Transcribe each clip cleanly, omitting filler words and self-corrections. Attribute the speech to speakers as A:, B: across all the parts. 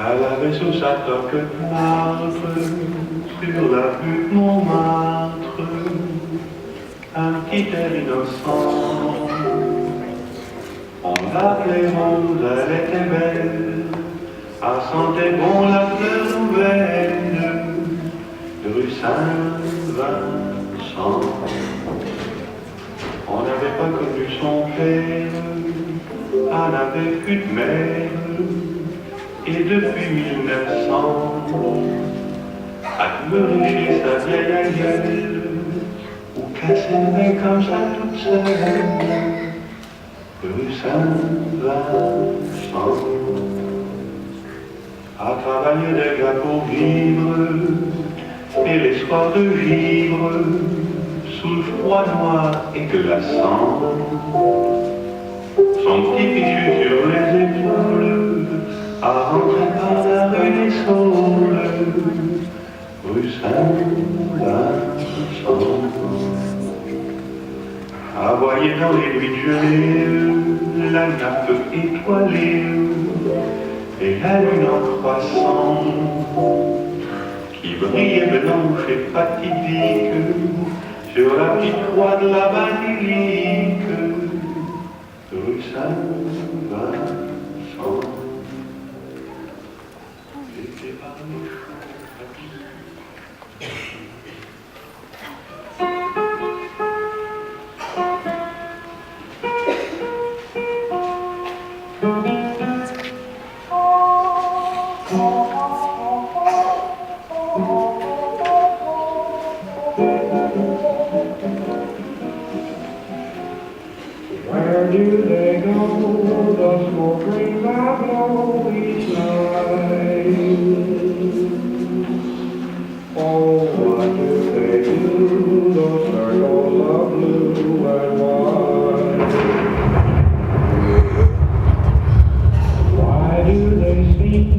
A: Elle avait sous sa toque de marbre, sur la rue de Montmartre, un petit air innocent. On l'appelait Rose, elle était belle, elle sentait bon la fleur nouvelle de rue Saint-Vincent. On n'avait pas connu son père, elle n'avait plus de mère. Et depuis 1900, à demeurer chez sa vieille aïeule, ou qu'elle s'aimait comme ça toute seule, rue Saint-Vincent. À travailler des gars pour vivre, et les soirs de vivre, sous le froid noir et glaçant, son petit fichu sur les épaules, à rentrer par la rue des Saules, rue Saint-Vincent. À voyer dans les nuits de gelée, la nappe étoilée, et la lune en croissant, qui brillait blanche et fatidique, sur la petite croix de la basilique, rue Saint-Vincent.
B: Where do they go, the smoke rings that blow each night? Oh, what do they do, those circles of blue and white? Why do they seem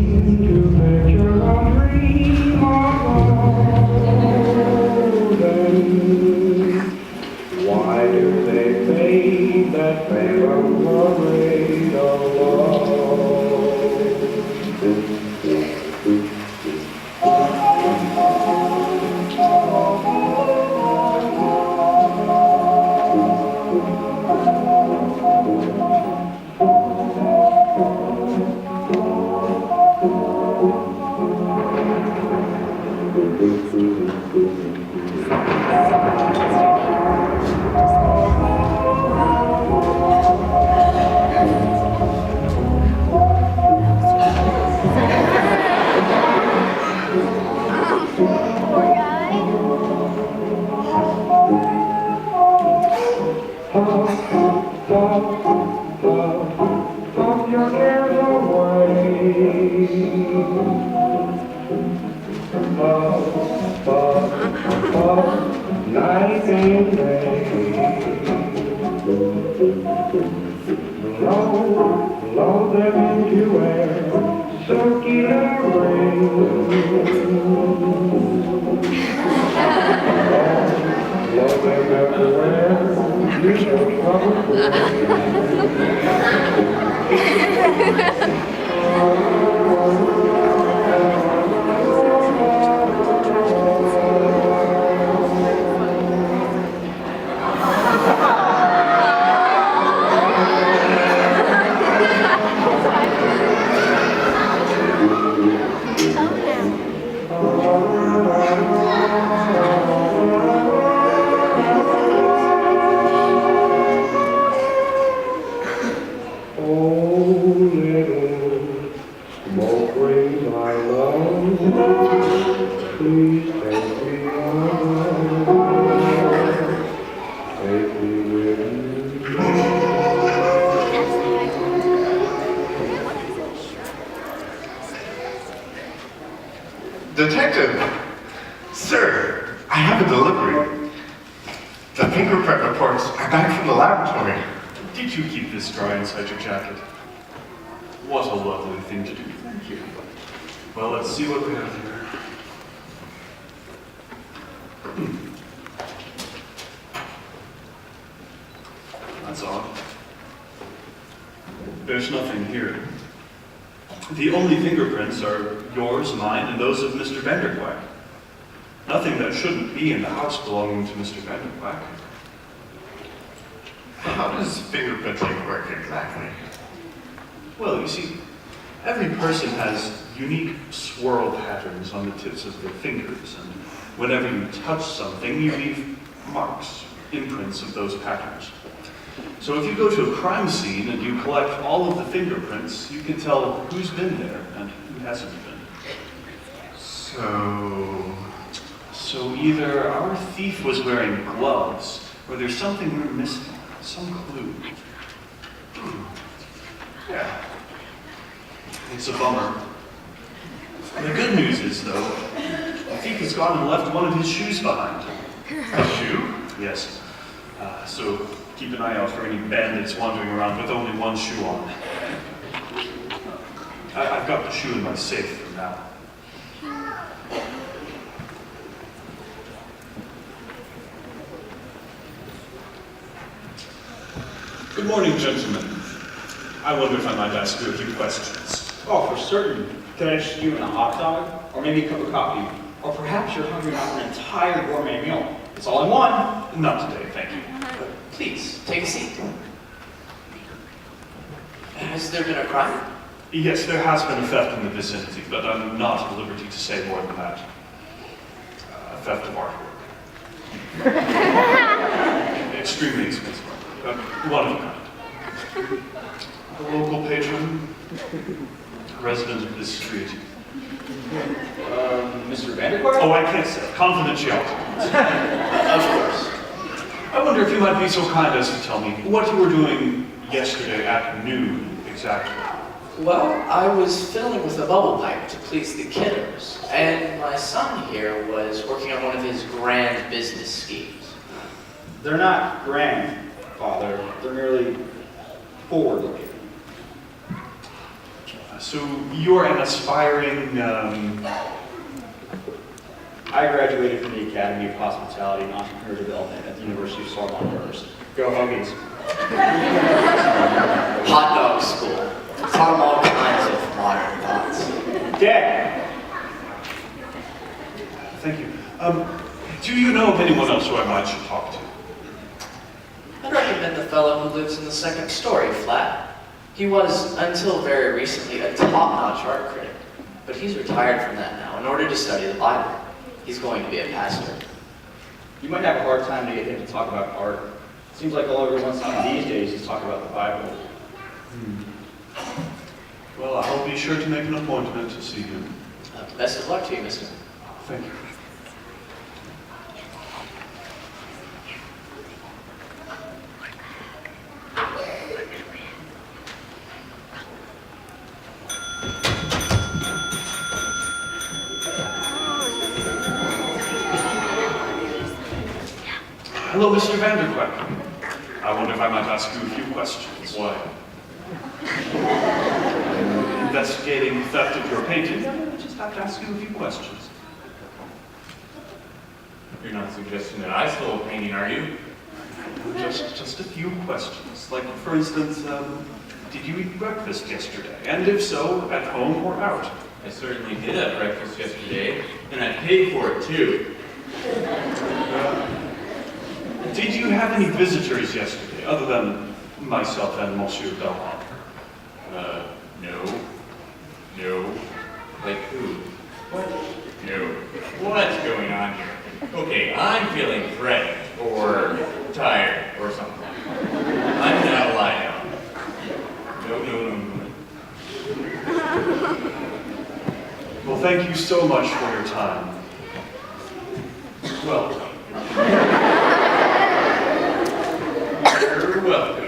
B: to picture a dream of golden? Why do they fade that phantom parade of love? Pop your cares away. Night and day. Blow them into air, circular rings. Blow them everywhere, you shall trouble please take me home. Take me with you.
C: Detective! Sir, I have a delivery. The fingerprint reports are back from the laboratory.
D: Did you keep this dry inside your jacket? What a lovely thing to do. Thank you. Well, let's see what we have here. There's nothing here. The only fingerprints are yours, mine, and those of Mr. Vanderquack. Nothing that shouldn't be in the house belonging to Mr. Vanderquack.
C: How does fingerprinting work exactly?
D: Well, you see, every person has unique swirl patterns on the tips of their fingers, and whenever you touch something, you leave marks, imprints of those patterns. So if you go to a crime scene and you collect all of the fingerprints, you can tell who's been there and who hasn't been. So either our thief was wearing gloves, or there's something we're missing, some clue. Yeah. It's a bummer. The good news is, though, the thief has gone and left one of his shoes behind.
C: A shoe?
D: Yes. So keep an eye out for any bandits wandering around with only one shoe on. I've got the shoe in my safe for now. Good morning, gentlemen. I wonder if I might ask you a few questions.
E: Oh, for certain. Can I interest you in a hot dog? Or maybe a cup of coffee? Or perhaps you're hungry enough for an entire gourmet meal. It's all in one.
D: Not today, thank you.
F: Please, take a seat. Has there been a crime?
D: Yes, there has been a theft in the vicinity, but I'm not at liberty to say more than that. A theft of artwork. Extremely expensive artwork. One of a kind. A local patron, resident of this street.
E: Mr. Vanderquart?
D: Oh, I can't say. Confidentiality.
F: Of course.
D: I wonder if you might be so kind as to tell me what you were doing yesterday at noon exactly.
F: Well, I was fiddling with a bubble pipe to please the kiddos, and my son here was working on one of his grand business schemes.
E: They're not grand, Father. They're merely forward-looking.
D: So you're an aspiring,
E: I graduated from the Academy of Hospitality and Entrepreneur Development at the University of Sorbonne University. Go Hogies.
F: Hot dog school. Taught him all kinds of modern thoughts.
E: Dad!
D: Thank you. Do you know of anyone else who I might should talk to?
F: I'd recommend the fellow who lives in the second story flat. He was, until very recently, a top-notch art critic, but he's retired from that now in order to study the Bible. He's going to be a pastor.
E: You might have a hard time to get him to talk about art. Seems like all everyone wants to do these days is talk about the Bible.
D: Well, I'll be sure to make an appointment to see him.
F: Best of luck to you, mister.
D: Thank you. Hello, Mr. Vanderquack. I wonder if I might ask you a few questions. Why? Investigating the theft of your painting. I just have to ask you a few questions.
G: You're not suggesting that I stole a painting, are you?
D: Just a few questions. Like, for instance, did you eat breakfast yesterday? And if so, at home or out?
G: I certainly did have breakfast yesterday, and I paid for it too.
D: Did you have any visitors yesterday, other than myself and Monsieur Belmont?
G: No. No. Like who? What? No. What's going on here? Okay, I'm feeling threatened, or tired, or something. I'm gonna lie down. No.
D: Well, thank you so much for your time. Welcome.
G: You're welcome.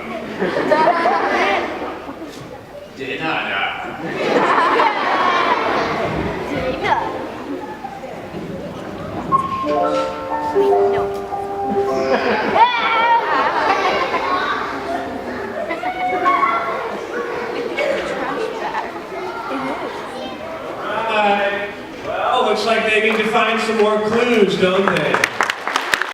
H: Right. Well, looks like they need to find some more clues, don't they?